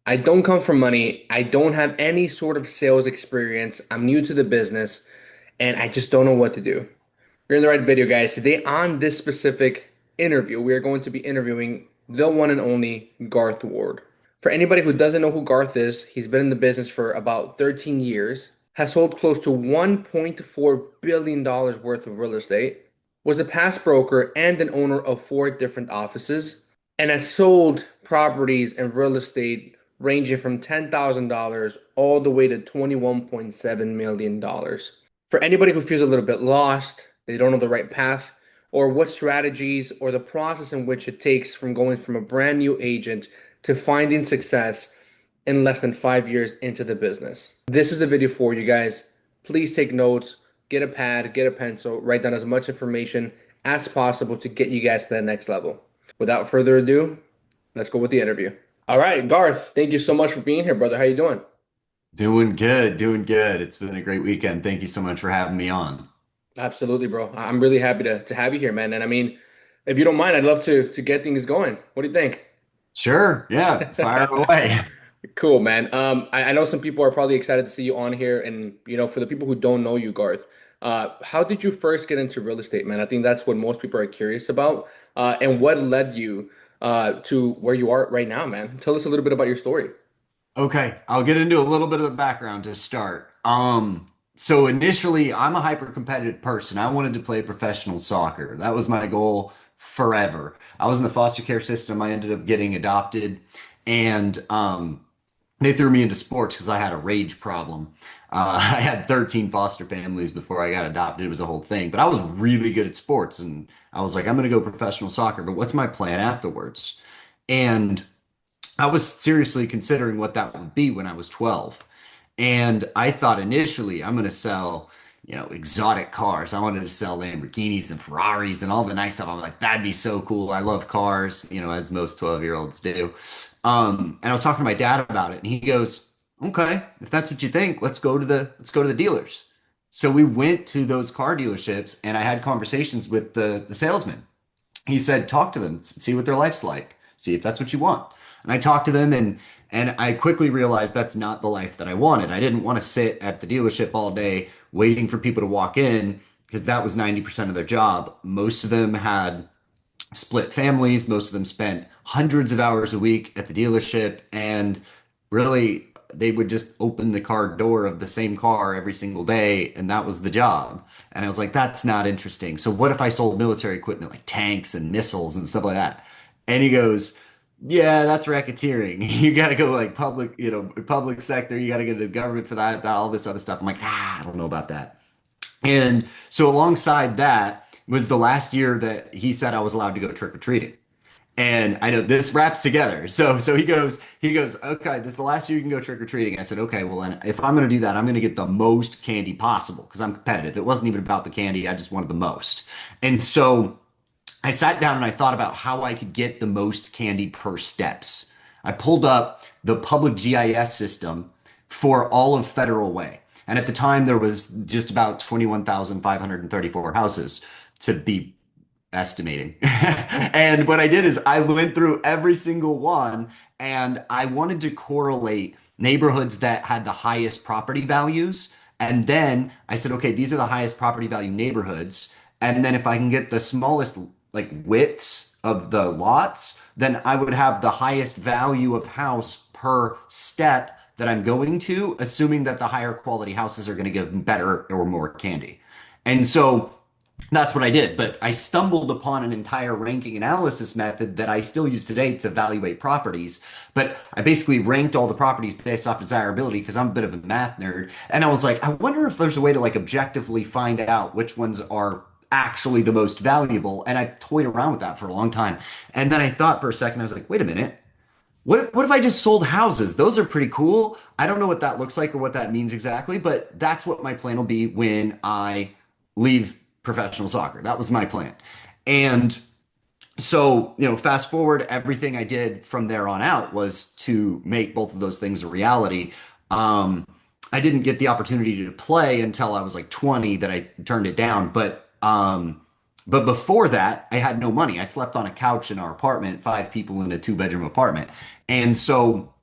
I don't come from money. I don't have any sort of sales experience. I'm new to the business and I just don't know what to do. You're in the right video, guys. Today on this specific interview, we are going to be interviewing the one and only Garth Ward. For anybody who doesn't know who Garth is, he's been in the business for about 13 years, has sold close to $1.4 billion worth of real estate, was a past broker and an owner of four different offices, and has sold properties and real estate ranging from $10,000 all the way to $21.7 million. For anybody who feels a little bit lost, they don't know the right path, or what strategies or the process in which it takes from going from a brand new agent to finding success in less than 5 years into the business. This is the video for you guys. Please take notes, get a pad, get a pencil, write down as much information as possible to get you guys to that next level. Without further ado, let's go with the interview. All right, Garth, thank you so much for being here, brother. How you doing? Doing good, doing good. It's been a great weekend. Thank you so much for having me on. Absolutely, bro. I'm really happy to have you here, man. And I mean, if you don't mind, I'd love to get things going. What do you think? Sure, yeah, fire away. Cool, man. I know some people are probably excited to see you on here, and for the people who don't know you, Garth, how did you first get into real estate, man? I think that's what most people are curious about. And what led you to where you are right now, man? Tell us a little bit about your story. Okay, I'll get into a little bit of the background to start. So initially, I'm a hyper competitive person. I wanted to play professional soccer. That was my goal forever. I was in the foster care system. I ended up getting adopted, and they threw me into sports because I had a rage problem. I had 13 foster families before I got adopted. It was a whole thing, but I was really good at sports, and I was like, I'm going to go professional soccer. But what's my plan afterwards? And I was seriously considering what that would be when I was 12. And I thought initially I'm going to sell, exotic cars. I wanted to sell Lamborghinis and Ferraris and all the nice stuff. I'm like, that'd be so cool. I love cars, as most 12-year-olds do. And I was talking to my dad about it, and he goes, "Okay, if that's what you think, let's go to the dealers." So we went to those car dealerships, and I had conversations with the salesman. He said, talk to them, see what their life's like, see if that's what you want. And I talked to them, and I quickly realized that's not the life that I wanted. I didn't want to sit at the dealership all day waiting for people to walk in because that was 90% of their job. Most of them had split families. Most of them spent hundreds of hours a week at the dealership, and really they would just open the car door of the same car every single day, and that was the job. And I was like, that's not interesting. So what if I sold military equipment like tanks and missiles and stuff like that? And he goes, yeah, that's racketeering. You got to go like public, public sector. You got to go to the government for that, all this other stuff. I'm like, I don't know about that. And so alongside that was the last year that he said I was allowed to go trick or treating. And I know this wraps together. So he goes, okay, this is the last year you can go trick or treating. I said, okay, well then if I'm going to do that, I'm going to get the most candy possible because I'm competitive. It wasn't even about the candy. I just wanted the most. And so I sat down and I thought about how I could get the most candy per steps. I pulled up the public GIS system for all of Federal Way. And at the time, there was just about 21,534 houses to be estimating. And what I did is I went through every single one and I wanted to correlate neighborhoods that had the highest property values. And then I said, okay, these are the highest property value neighborhoods. And then if I can get the smallest like widths of the lots, then I would have the highest value of house per step that I'm going to, assuming that the higher quality houses are going to give better or more candy. And so that's what I did. But I stumbled upon an entire ranking analysis method that I still use today to evaluate properties. But I basically ranked all the properties based off desirability because I'm a bit of a math nerd. And I was like, I wonder if there's a way to like objectively find out which ones are actually the most valuable. And I toyed around with that for a long time. And then I thought for a second, I was like, wait a minute. What if I just sold houses? Those are pretty cool. I don't know what that looks like or what that means exactly, but that's what my plan will be when I leave professional soccer. That was my plan. And so, fast forward, everything I did from there on out was to make both of those things a reality. I didn't get the opportunity to play until I was like 20 that I turned it down. But before that, I had no money. I slept on a couch in our apartment, five people in a two-bedroom apartment. And so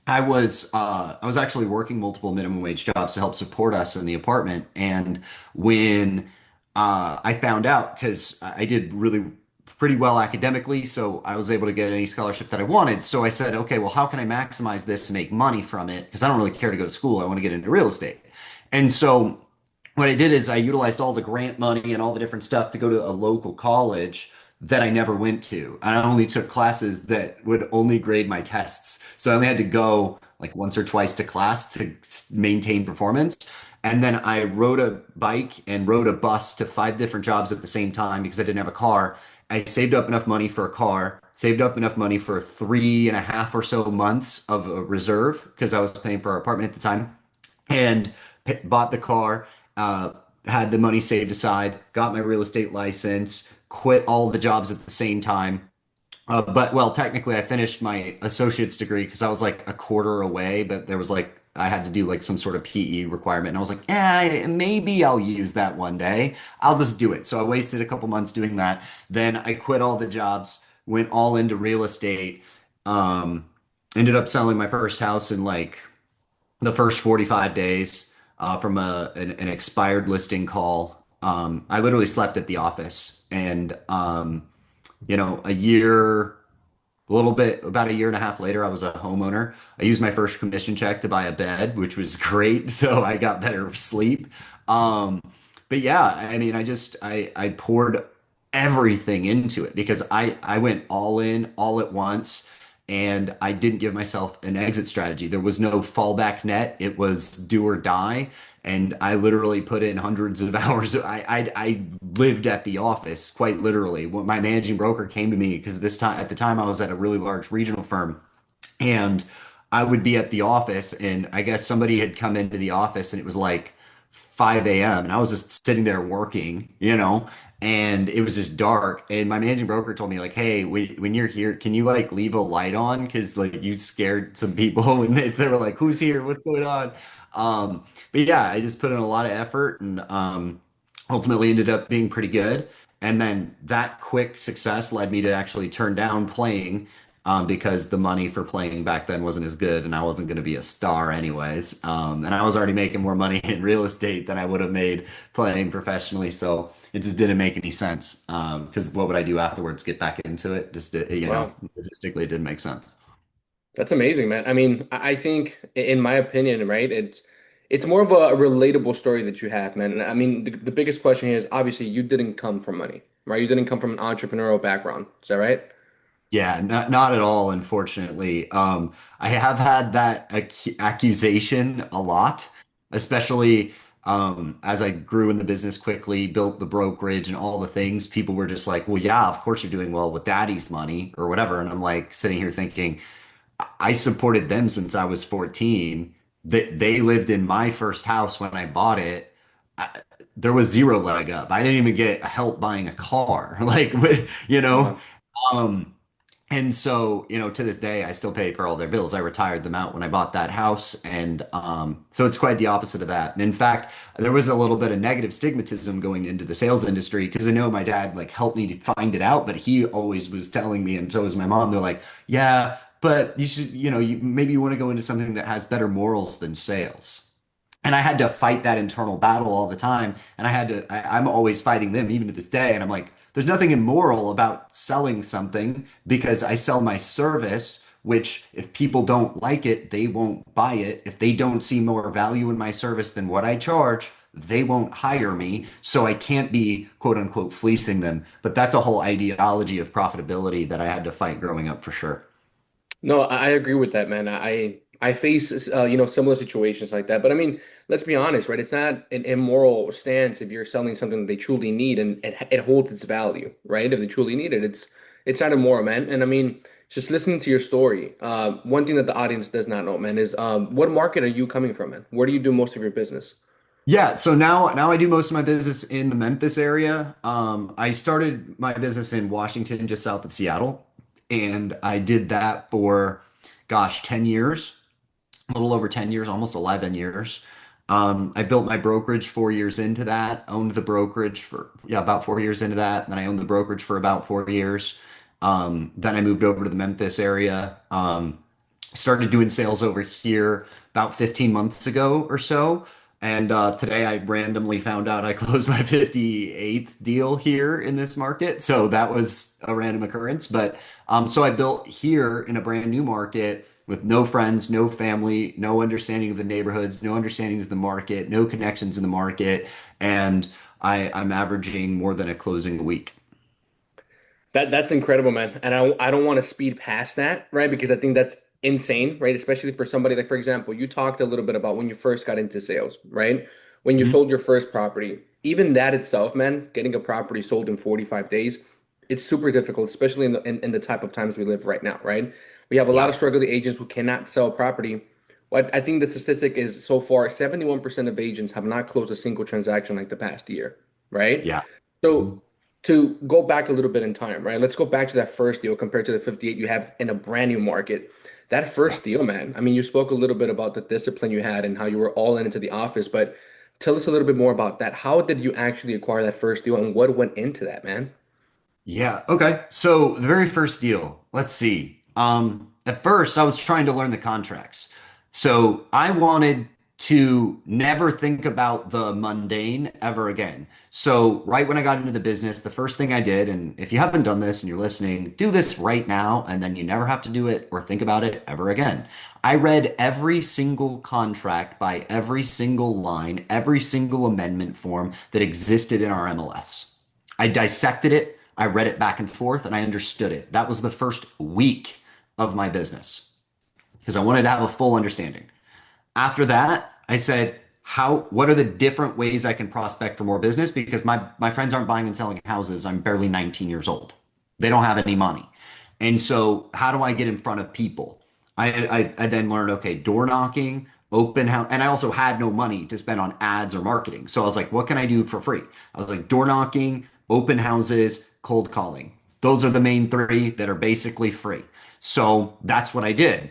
I was actually working multiple minimum wage jobs to help support us in the apartment. And when I found out, because I did really pretty well academically, so I was able to get any scholarship that I wanted. So I said, okay, well, how can I maximize this and make money from it? Because I don't really care to go to school. I want to get into real estate. And so what I did is I utilized all the grant money and all the different stuff to go to a local college that I never went to. I only took classes that would only grade my tests. So I only had to go like once or twice to class to maintain performance. And then I rode a bike and rode a bus to five different jobs at the same time because I didn't have a car. I saved up enough money for a car, saved up enough money for 3.5 or so months of a reserve because I was paying for our apartment at the time, and bought the car, uh, had the money saved aside, got my real estate license, quit all the jobs at the same time. But well, technically, I finished my associate's degree because I was like a quarter away, but there was like I had to do like some sort of PE requirement, and I was like, yeah, maybe I'll use that one day. I'll just do it. So I wasted a couple months doing that. Then I quit all the jobs, went all into real estate. Um, Ended up selling my first house in like the first 45 days from an expired listing call. I literally slept at the office, and a year, about a year and a half later, I was a homeowner. I used my first commission check to buy a bed, which was great. So I got better sleep. Um, but yeah, I mean, I poured everything into it because I went all in all at once, and I didn't give myself an exit strategy. There was no fallback net. It was do or die. And I literally put in hundreds of hours. I lived at the office quite literally. When my managing broker came to me, because this time at the time I was at a really large regional firm, and I would be at the office, and I guess somebody had come into the office, and it was like 5 a.m. and I was just sitting there working, and it was just dark. And my managing broker told me like, "Hey, when you're here, can you like leave a light on? Because like you scared some people, and they were like, who's here? What's going on?" But yeah, I just put in a lot of effort, and ultimately ended up being pretty good. And then that quick success led me to actually turn down playing, because the money for playing back then wasn't as good, and I wasn't going to be a star anyways. And I was already making more money in real estate than I would have made playing professionally, so it just didn't make any sense. Because what would I do afterwards? Get back into it? Just Wow. logistically, it didn't make sense. That's amazing, man. I mean, I think, in my opinion, right, it's more of a relatable story that you have, man. And I mean, the biggest question here is obviously you didn't come from money, right? You didn't come from an entrepreneurial background. Is that right? Yeah, not at all, unfortunately. I have had that accusation a lot, especially as I grew in the business quickly, built the brokerage and all the things. People were just like, "Well, yeah, of course you're doing well with daddy's money or whatever." And I'm like sitting here thinking, I supported them since I was 14. They lived in my first house when I bought it. I, there was zero leg up. I didn't even get help buying a car. Like, you know, Wow. um, and so, to this day, I still pay for all their bills. I retired them out when I bought that house. And so it's quite the opposite of that. And in fact, there was a little bit of negative stigmatism going into the sales industry because I know my dad like helped me to find it out, but he always was telling me, and so was my mom, they're like, yeah, but you should, maybe you want to go into something that has better morals than sales. And I had to fight that internal battle all the time. And I'm always fighting them even to this day. And I'm like, there's nothing immoral about selling something because I sell my service, which if people don't like it, they won't buy it. If they don't see more value in my service than what I charge, they won't hire me. So I can't be quote unquote fleecing them. But that's a whole ideology of profitability that I had to fight growing up for sure. No, I agree with that, man. I face similar situations like that. But I mean, let's be honest, right? It's not an immoral stance if you're selling something that they truly need and it holds its value, right? If they truly need it, it's not immoral, man. And I mean, just listening to your story, one thing that the audience does not know, man, is what market are you coming from, man? Where do you do most of your business? Yeah, so now I do most of my business in the Memphis area. I started my business in Washington, just south of Seattle, and I did that for, gosh, 10 years, a little over 10 years, almost 11 years. I built my brokerage 4 years into that, owned the brokerage for, yeah, about 4 years into that. Then I owned the brokerage for about 4 years. Then I moved over to the Memphis area. Started doing sales over here about 15 months ago or so. And today I randomly found out I closed my 58th deal here in this market. So that was a random occurrence. But so I built here in a brand new market with no friends, no family, no understanding of the neighborhoods, no understanding of the market, no connections in the market. And I'm averaging more than a closing a week. That's incredible, man. And I don't want to speed past that, right? Because I think that's insane, right? Especially for somebody like, for example, you talked a little bit about when you first got into sales, right? When you Mhm. sold your first property. Even that itself, man, getting a property sold in 45 days, it's super difficult, especially in the type of times we live right now, right? We have a lot Yeah. of struggling agents who cannot sell property. What I think the statistic is so far, 71% of agents have not closed a single transaction like the past year, right? Yeah. So to go back a little bit in time, right? Let's go back to that first deal compared to the 58 you have in a brand new market. That Yeah. first deal, man. I mean, you spoke a little bit about the discipline you had and how you were all in into the office, but tell us a little bit more about that. How did you actually acquire that first deal and what went into that, man? Yeah. Okay. So the very first deal, let's see. At first, I was trying to learn the contracts. So I wanted to never think about the mundane ever again. So right when I got into the business, the first thing I did, and if you haven't done this and you're listening, do this right now, and then you never have to do it or think about it ever again. I read every single contract by every single line, every single amendment form that existed in our MLS. I dissected it, I read it back and forth, and I understood it. That was the first week of my business because I wanted to have a full understanding. After that, I said, what are the different ways I can prospect for more business? Because my friends aren't buying and selling houses. I'm barely 19 years old. They don't have any money. And so how do I get in front of people? I then learned, okay, door knocking, open house, and I also had no money to spend on ads or marketing. So I was like, what can I do for free? I was like, door knocking, open houses, cold calling. Those are the main three that are basically free. So that's what I did.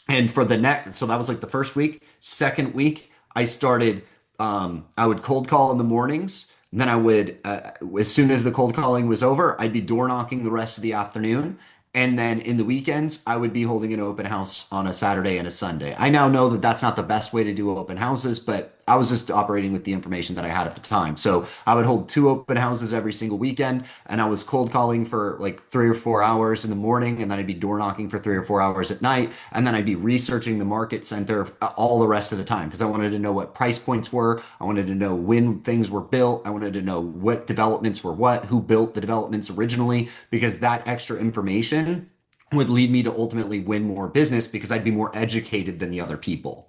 And for the next, so that was like the first week. Second week, I started, I would cold call in the mornings. And then I would, as soon as the cold calling was over, I'd be door knocking the rest of the afternoon. And then in the weekends, I would be holding an open house on a Saturday and a Sunday. I now know that that's not the best way to do open houses, but I was just operating with the information that I had at the time. So I would hold two open houses every single weekend, and I was cold calling for like 3 or 4 hours in the morning, and then I'd be door knocking for 3 or 4 hours at night, and then I'd be researching the market center all the rest of the time because I wanted to know what price points were. I wanted to know when things were built. I wanted to know what developments were what, who built the developments originally, because that extra information would lead me to ultimately win more business because I'd be more educated than the other people.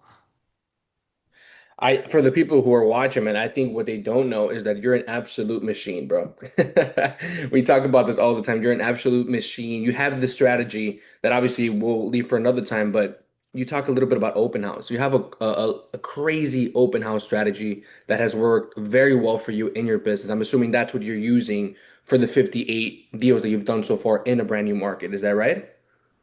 For the people who are watching, man, I think what they don't know is that you're an absolute machine, bro. We talk about this all the time. You're an absolute machine. You have the strategy that obviously we'll leave for another time, but you talked a little bit about open house. You have a crazy open house strategy that has worked very well for you in your business. I'm assuming that's what you're using for the 58 deals that you've done so far in a brand new market. Is that right?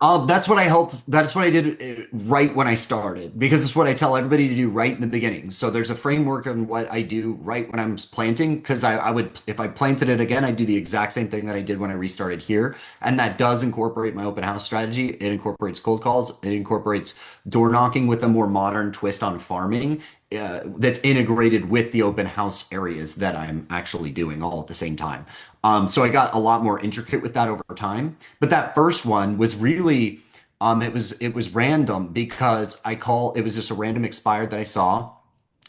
That's what I helped. That's what I did right when I started because it's what I tell everybody to do right in the beginning. So there's a framework on what I do right when I'm planting because I would, if I planted it again, I'd do the exact same thing that I did when I restarted here. And that does incorporate my open house strategy. It incorporates cold calls. It incorporates door knocking with a more modern twist on farming that's integrated with the open house areas that I'm actually doing all at the same time. So I got a lot more intricate with that over time. But that first one was really, it was random because it was just a random expired that I saw.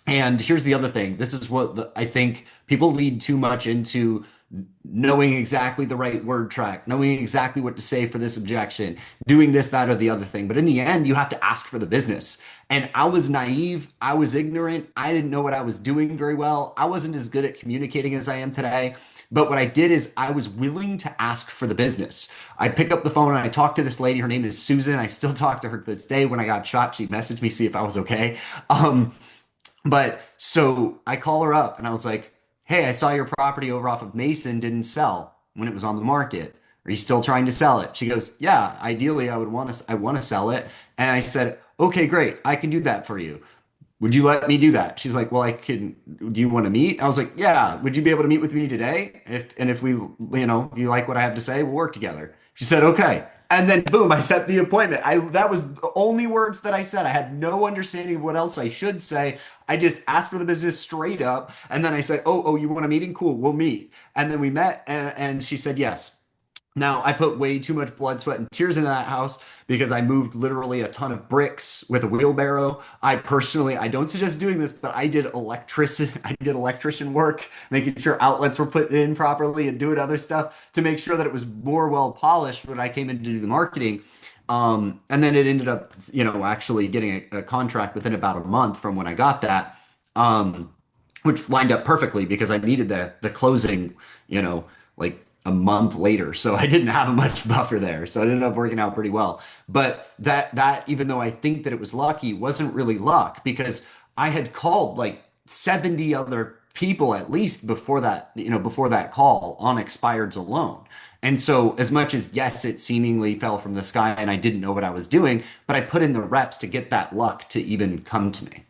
And here's the other thing. This is what I think people lead too much into knowing exactly the right word track, knowing exactly what to say for this objection, doing this, that, or the other thing. But in the end, you have to ask for the business. And I was naive. I was ignorant. I didn't know what I was doing very well. I wasn't as good at communicating as I am today. But what I did is I was willing to ask for the business. I pick up the phone and I talk to this lady. Her name is Susan. I still talk to her to this day. When I got shot, she messaged me, see if I was okay. But so I call her up and I was like, hey, I saw your property over off of Mason didn't sell when it was on the market. Are you still trying to sell it? She goes, yeah, ideally I want to sell it. And I said, okay, great. I can do that for you. Would you let me do that? She's like, well, I can, do you want to meet? I was like, yeah, would you be able to meet with me today? If we, you like what I have to say, we'll work together. She said, okay. And then boom, I set the appointment. I that was the only words that I said. I had no understanding of what else I should say. I just asked for the business straight up, and then I said, "Oh, you want a meeting? Cool, we'll meet." And then we met, and she said yes. Now, I put way too much blood, sweat, and tears into that house because I moved literally a ton of bricks with a wheelbarrow. I don't suggest doing this, but I did electrician work, making sure outlets were put in properly and doing other stuff to make sure that it was more well polished when I came in to do the marketing. And then it ended up, actually getting a contract within about a month from when I got that. Um, which lined up perfectly because I needed the closing, like a month later. So I didn't have much buffer there. So it ended up working out pretty well. But that even though I think that it was lucky, wasn't really luck because I had called like 70 other people at least before that call on expireds alone. And so as much as yes, it seemingly fell from the sky and I didn't know what I was doing, but I put in the reps to get that luck to even come to me.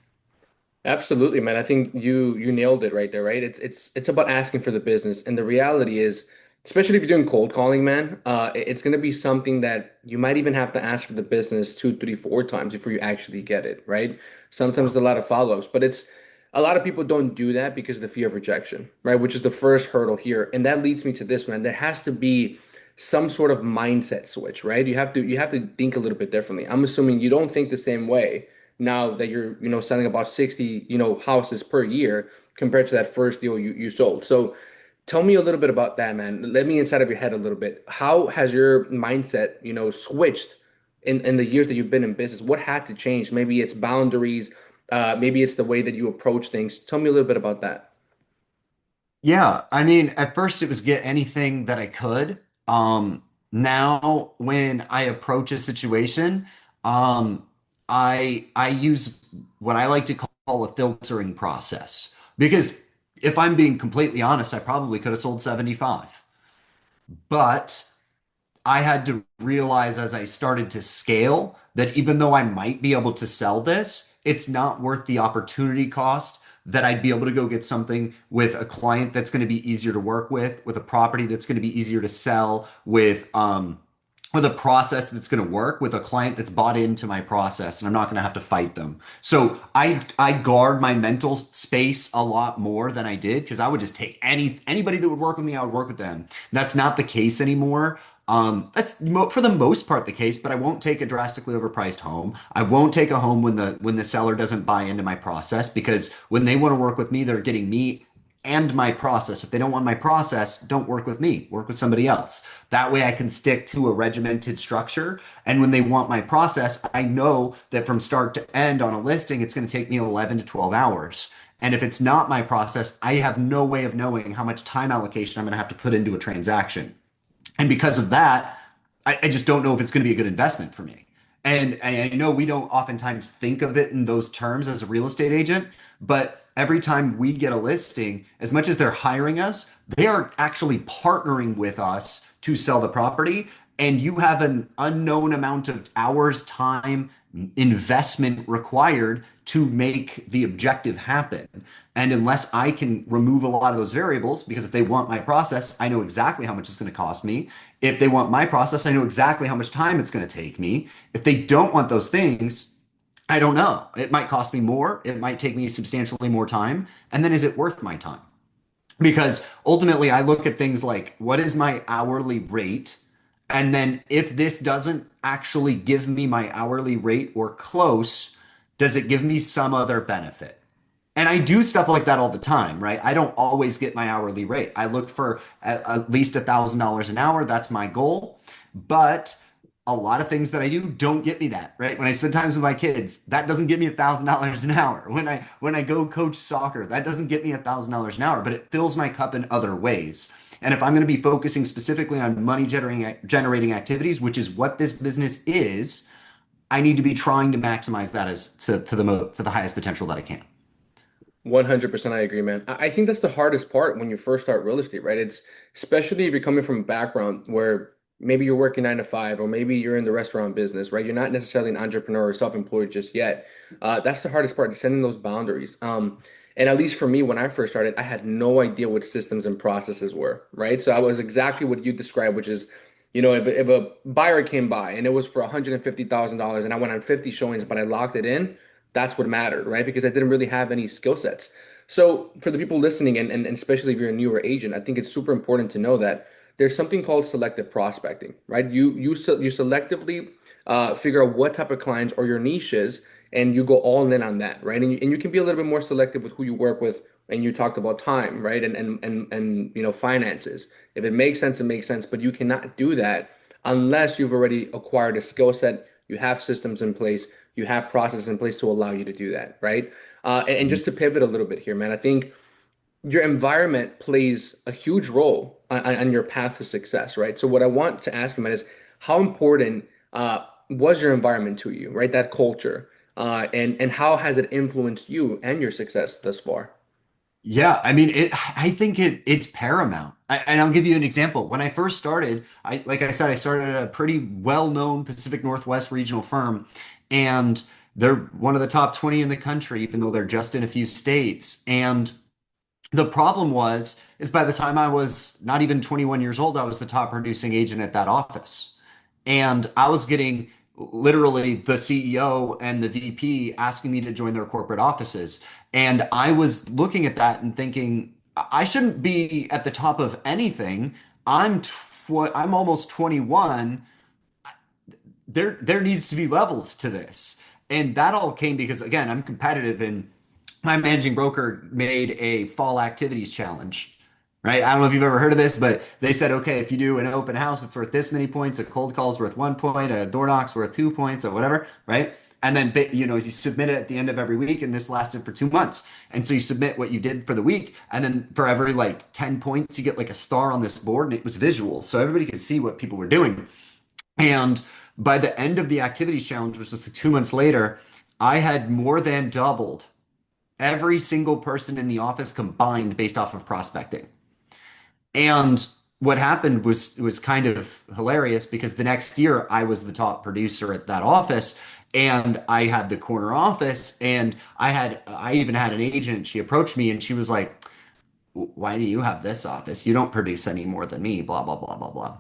Absolutely, man. I think you nailed it right there, right? It's about asking for the business. And the reality is, especially if you're doing cold calling, man, it's gonna be something that you might even have to ask for the business two, three, four times before you actually get it, right? Sometimes there's a lot of follow-ups, but it's a lot of people don't do that because of the fear of rejection, right? Which is the first hurdle here. And that leads me to this one. There has to be some sort of mindset switch, right? You have to think a little bit differently. I'm assuming you don't think the same way now that you're, selling about 60, houses per year compared to that first deal you sold. So tell me a little bit about that, man. Let me inside of your head a little bit. How has your mindset, switched in the years that you've been in business? What had to change? Maybe it's boundaries, maybe it's the way that you approach things. Tell me a little bit about that. Yeah, I mean, at first it was get anything that I could. Now when I approach a situation, um, I use what I like to call a filtering process. Because if I'm being completely honest, I probably could have sold 75. But I had to realize as I started to scale that even though I might be able to sell this, it's not worth the opportunity cost that I'd be able to go get something with a client that's going to be easier to work with a property that's going to be easier to sell, with a process that's going to work, with a client that's bought into my process, and I'm not going to have to fight them. So I guard my mental space a lot more than I did because I would just take anybody that would work with me, I would work with them. That's not the case anymore. For the most part the case, but I won't take a drastically overpriced home. I won't take a home when the seller doesn't buy into my process because when they want to work with me, they're getting me and my process. If they don't want my process, don't work with me, work with somebody else. That way I can stick to a regimented structure. And when they want my process, I know that from start to end on a listing, it's going to take me 11 to 12 hours. And if it's not my process, I have no way of knowing how much time allocation I'm going to have to put into a transaction. And because of that, I just don't know if it's going to be a good investment for me. And I know we don't oftentimes think of it in those terms as a real estate agent, but every time we get a listing, as much as they're hiring us, they are actually partnering with us to sell the property. And you have an unknown amount of hours, time, investment required to make the objective happen. And unless I can remove a lot of those variables, because if they want my process, I know exactly how much it's going to cost me. If they want my process, I know exactly how much time it's going to take me. If they don't want those things, I don't know. It might cost me more. It might take me substantially more time. And then is it worth my time? Because ultimately, I look at things like what is my hourly rate? And then if this doesn't actually give me my hourly rate or close, does it give me some other benefit? And I do stuff like that all the time, right? I don't always get my hourly rate. I look for at least $1,000 an hour. That's my goal. But a lot of things that I do don't get me that, right? When I spend times with my kids, that doesn't get me $1,000 an hour. When I go coach soccer, that doesn't get me $1,000 an hour, but it fills my cup in other ways. And if I'm going to be focusing specifically on money generating activities, which is what this business is, I need to be trying to maximize that as to the highest potential that I can. 100% I agree, man. I think that's the hardest part when you first start real estate, right? It's especially if you're coming from a background where maybe you're working 9 to 5, or maybe you're in the restaurant business, right? You're not necessarily an entrepreneur or self-employed just yet. That's the hardest part, setting those boundaries. And at least for me, when I first started, I had no idea what systems and processes were, right? So I was exactly what you described, which is If a buyer came by and it was for $150,000 and I went on 50 showings, but I locked it in, that's what mattered, right? Because I didn't really have any skill sets. So for the people listening, and especially if you're a newer agent, I think it's super important to know that there's something called selective prospecting, right? You selectively figure out what type of clients or your niche is, and you go all in on that, right? And you can be a little bit more selective with who you work with. And you talked about time, right? And finances. If it makes sense, it makes sense. But you cannot do that unless you've already acquired a skill set, you have systems in place, you have processes in place to allow you to do that, right? And just to pivot a little bit here, man, I think your environment plays a huge role on your path to success, right? So what I want to ask you, man, is how important was your environment to you, right? That culture, and how has it influenced you and your success thus far? Yeah, I mean, I think it's paramount. And I'll give you an example. When I first started, like I said, I started at a pretty well-known Pacific Northwest regional firm, and they're one of the top 20 in the country, even though they're just in a few states. And the problem is by the time I was not even 21 years old, I was the top producing agent at that office. And I was getting literally the CEO and the VP asking me to join their corporate offices. And I was looking at that and thinking, I shouldn't be at the top of anything. I'm almost 21. There needs to be levels to this. And that all came because again, I'm competitive and my managing broker made a fall activities challenge, right? I don't know if you've ever heard of this, but they said, okay, if you do an open house, it's worth this many points. A cold call is worth 1 point. A door knock's worth 2 points, or whatever, right? And then, you submit it at the end of every week, and this lasted for 2 months. And so you submit what you did for the week, and then for every like 10 points, you get like a star on this board, and it was visual, so everybody could see what people were doing. And by the end of the activities challenge, which was like 2 months later, I had more than doubled every single person in the office combined based off of prospecting. And what happened was kind of hilarious because the next year I was the top producer at that office and I had the corner office and I even had an agent. She approached me and she was like, "Why do you have this office? You don't produce any more than me, blah blah blah blah blah."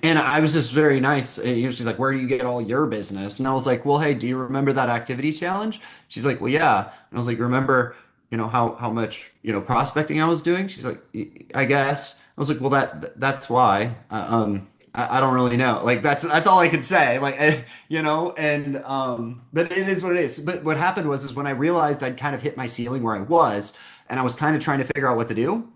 And I was just very nice. She's like, "Where do you get all your business?" And I was like, "Well, hey, do you remember that activities challenge?" She's like, "Well, yeah." And I was like, "Remember, how much, prospecting I was doing?" She's like, "I guess." I was like, "Well, that's why." I don't really know. Like that's all I could say. Like, and but it is what it is. But what happened was when I realized I'd kind of hit my ceiling where I was, and I was kind of trying to figure out what to do.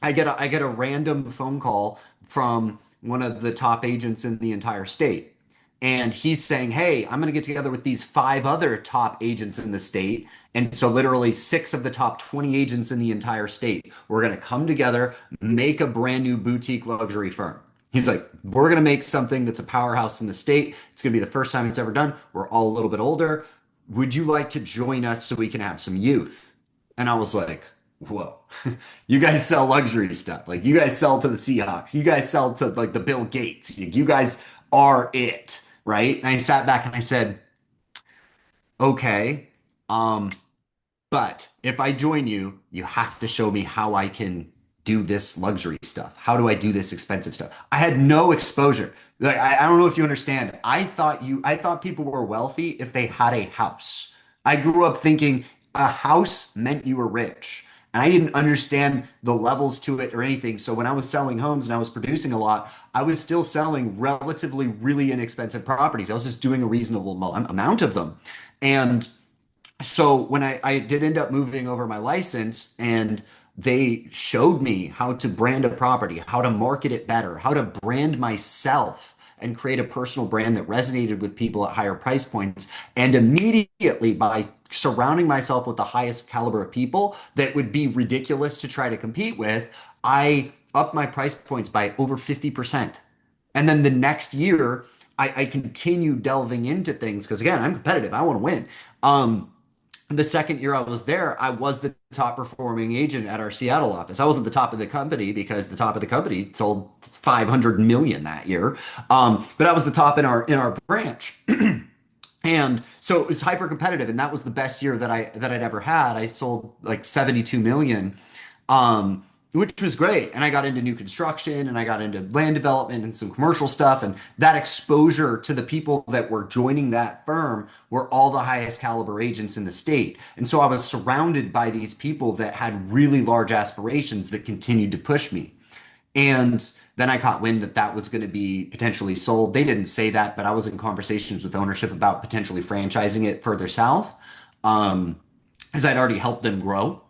I get a random phone call from one of the top agents in the entire state. And he's saying, "Hey, I'm going to get together with these five other top agents in the state." And so literally six of the top 20 agents in the entire state. We're going to come together, make a brand new boutique luxury firm. He's like, "We're going to make something that's a powerhouse in the state. It's going to be the first time it's ever done. We're all a little bit older. Would you like to join us so we can have some youth?" And I was like, whoa, you guys sell luxury stuff. Like you guys sell to the Seahawks. You guys sell to like the Bill Gates. You guys are it, right? And I sat back and I said, okay, um, but if I join you, you have to show me how I can do this luxury stuff. How do I do this expensive stuff? I had no exposure. Like I don't know if you understand. I thought people were wealthy if they had a house. I grew up thinking a house meant you were rich. And I didn't understand the levels to it or anything. So when I was selling homes and I was producing a lot, I was still selling relatively really inexpensive properties. I was just doing a reasonable amount of them. And so when I did end up moving over my license and they showed me how to brand a property, how to market it better, how to brand myself and create a personal brand that resonated with people at higher price points. And immediately by surrounding myself with the highest caliber of people that would be ridiculous to try to compete with, I upped my price points by over 50%. And then the next year, I continued delving into things because again, I'm competitive. I want to win. The second year I was there, I was the top performing agent at our Seattle office. I wasn't the top of the company because the top of the company sold 500 million that year. But I was the top in our branch. And so it was hyper competitive, and that was the best year that I'd ever had. I sold like 72 million. which was great. And I got into new construction and I got into land development and some commercial stuff. And that exposure to the people that were joining that firm were all the highest caliber agents in the state. And so I was surrounded by these people that had really large aspirations that continued to push me. And then I caught wind that that was going to be potentially sold. They didn't say that, but I was in conversations with ownership about potentially franchising it further south, um, because I'd already helped them grow.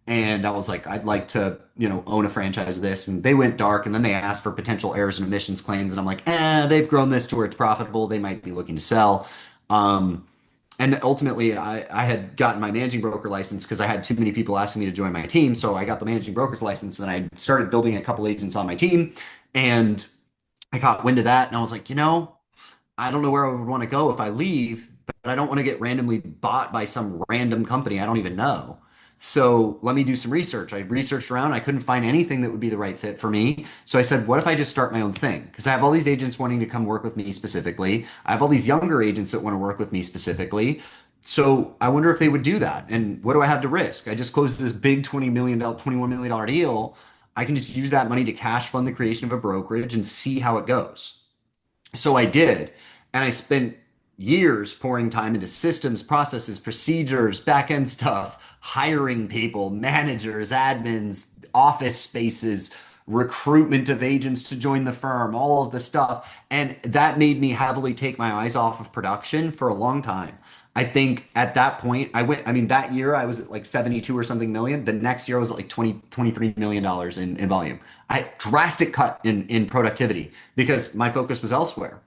And I was like, I'd like to, own a franchise of this. And they went dark. And then they asked for potential errors and omissions claims. And I'm like, they've grown this to where it's profitable. They might be looking to sell. Um, and ultimately, I had gotten my managing broker license because I had too many people asking me to join my team. So I got the managing broker's license and I started building a couple agents on my team. And I caught wind of that. And I was like, I don't know where I would want to go if I leave, but I don't want to get randomly bought by some random company I don't even know. So let me do some research. I researched around. I couldn't find anything that would be the right fit for me. So I said, what if I just start my own thing? Because I have all these agents wanting to come work with me specifically. I have all these younger agents that want to work with me specifically. So I wonder if they would do that. And what do I have to risk? I just closed this big $21 million deal. I can just use that money to cash fund the creation of a brokerage and see how it goes. So I did. And I spent years pouring time into systems, processes, procedures, back end stuff, hiring people, managers, admins, office spaces, recruitment of agents to join the firm, all of the stuff. And that made me heavily take my eyes off of production for a long time. I think at that point, I mean, that year I was at like 72 or something million. The next year I was at like 20, $23 million in volume. I drastic cut in productivity because my focus was elsewhere.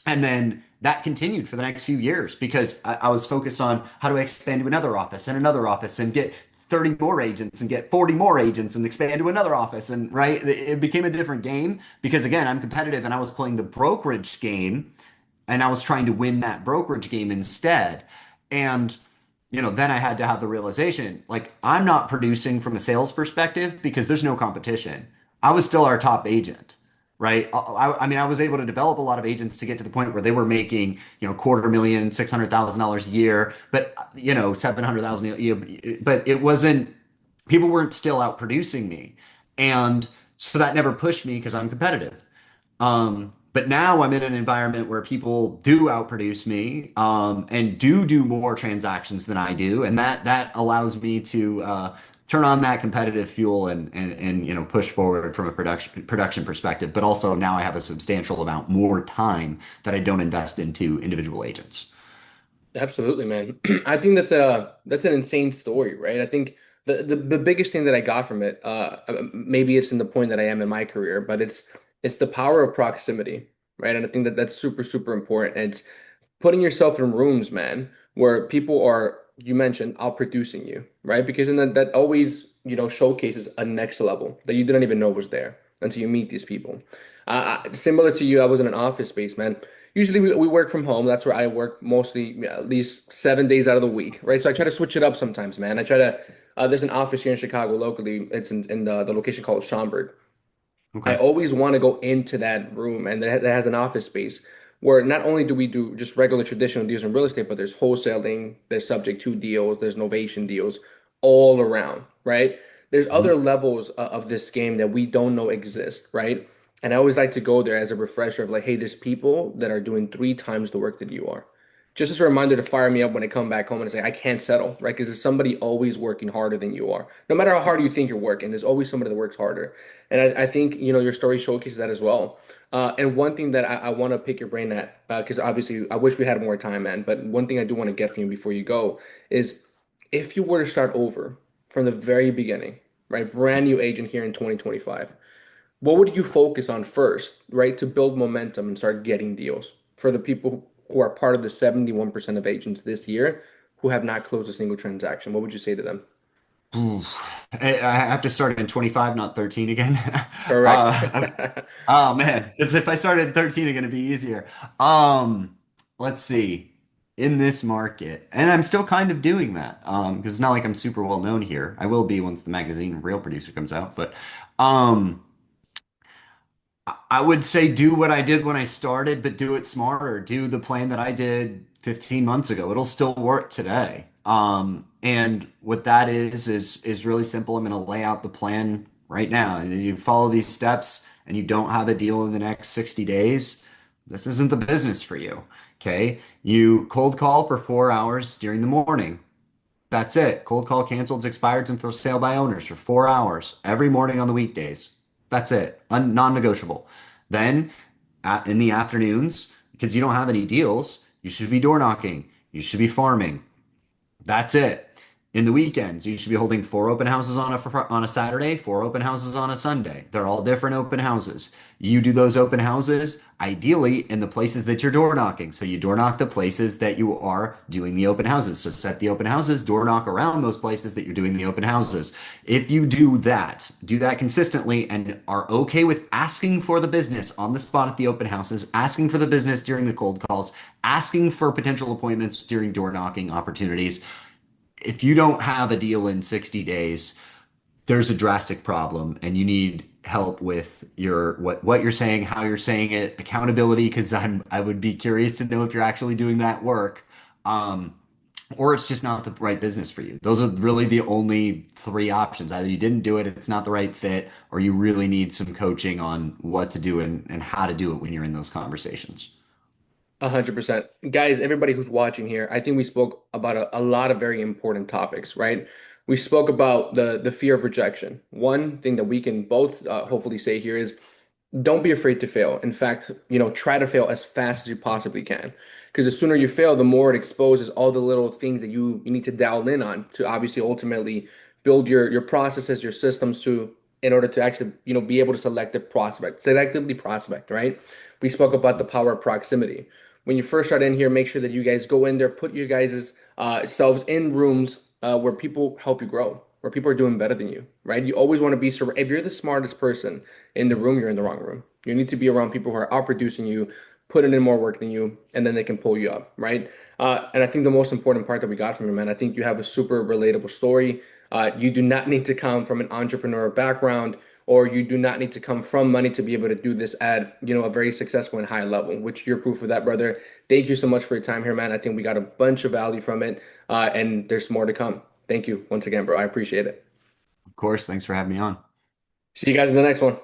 And then that continued for the next few years because I was focused on how do I expand to another office and get 30 more agents and get 40 more agents and expand to another office. And right, it became a different game because again, I'm competitive and I was playing the brokerage game and I was trying to win that brokerage game instead. And then I had to have the realization, like, I'm not producing from a sales perspective because there's no competition. I was still our top agent, right? I mean, I was able to develop a lot of agents to get to the point where they were making, quarter million, $600,000 a year, but 700,000 a year. But it wasn't, people weren't still out producing me. And so that never pushed me because I'm competitive. But now I'm in an environment where people do outproduce me, and do more transactions than I do, and that allows me to turn on that competitive fuel and push forward from a production perspective. But also now I have a substantial amount more time that I don't invest into individual agents. Absolutely, man. I think that's an insane story, right? I think the biggest thing that I got from it, maybe it's in the point that I am in my career, but it's the power of proximity, right? And I think that that's super, super important. And it's putting yourself in rooms, man, where people are, you mentioned, outproducing you, right? Because then that always, showcases a next level that you didn't even know was there until you meet these people. Similar to you, I was in an office space, man. Usually we work from home. That's where I work mostly, at least 7 days out of the week, right? So I try to switch it up sometimes, man. I try to, there's an office here in Chicago locally. It's in the location called Schaumburg. I Okay. always want to go into that room and that has an office space where not only do we do just regular traditional deals in real estate, but there's wholesaling, there's subject to deals, there's novation deals all around, right? There's other Mhm. levels of this game that we don't know exist, right? And I always like to go there as a refresher of like, hey, there's people that are doing 3 times the work that you are. Just as a reminder to fire me up when I come back home and say, I can't settle, right? Because there's somebody always working harder than you are. No matter how hard you think you're working, there's always somebody that works harder. And I think, your story showcases that as well. And one thing that I want to pick your brain at, because obviously I wish we had more time, man. But one thing I do want to get from you before you go is if you were to start over from the very beginning, right? Brand new agent here in 2025, what would you focus on first, right? To build momentum and start getting deals for the people who are part of the 71% of agents this year who have not closed a single transaction. What would you say to them? Oof. I have to start in 25, not 13 again. Correct. Uh, oh man, as if I started at 13, it's gonna be easier. Um, let's see. In this market, and I'm still kind of doing that, because it's not like I'm super well known here. I will be once the magazine Real Producer comes out, but um, I would say do what I did when I started, but do it smarter. Do the plan that I did 15 months ago. It'll still work today. And what that is really simple. I'm going to lay out the plan right now, and you follow these steps and you don't have a deal in the next 60 days, this isn't the business for you. Okay. You cold call for 4 hours during the morning. That's it. Cold call canceled, expired, and for sale by owners for 4 hours every morning on the weekdays. That's it. Non-negotiable. Then in the afternoons, because you don't have any deals, you should be door knocking. You should be farming. That's it. In the weekends, you should be holding four open houses on a Saturday, four open houses on a Sunday. They're all different open houses. You do those open houses ideally in the places that you're door knocking. So you door knock the places that you are doing the open houses. So set the open houses, door knock around those places that you're doing the open houses. If you do that consistently and are okay with asking for the business on the spot at the open houses, asking for the business during the cold calls, asking for potential appointments during door knocking opportunities, if you don't have a deal in 60 days, there's a drastic problem and you need help with your what you're saying, how you're saying it, accountability, because I would be curious to know if you're actually doing that work. Um, or it's just not the right business for you. Those are really the only three options. Either you didn't do it, it's not the right fit, or you really need some coaching on what to do and how to do it when you're in those conversations. 100%. Guys, everybody who's watching here, I think we spoke about a lot of very important topics, right? We spoke about the fear of rejection. One thing that we can both hopefully say here is don't be afraid to fail. In fact, try to fail as fast as you possibly can. Because the sooner you fail, the more it exposes all the little things that you need to dial in on to obviously ultimately build your processes, your systems to in order to actually, be able to select the prospect, selectively prospect, right? We spoke about the power of proximity. When you first start in here, make sure that you guys go in there, put your guys' selves in rooms where people help you grow, where people are doing better than you, right? You always want to be, if you're the smartest person in the room, you're in the wrong room. You need to be around people who are outproducing you, putting in more work than you, and then they can pull you up, right? And I think the most important part that we got from you, man, I think you have a super relatable story. You do not need to come from an entrepreneur background, or you do not need to come from money to be able to do this at, a very successful and high level, which you're proof of that, brother. Thank you so much for your time here, man. I think we got a bunch of value from it, and there's more to come. Thank you once again, bro. I appreciate it. Of course, thanks for having me on. See you guys in the next one.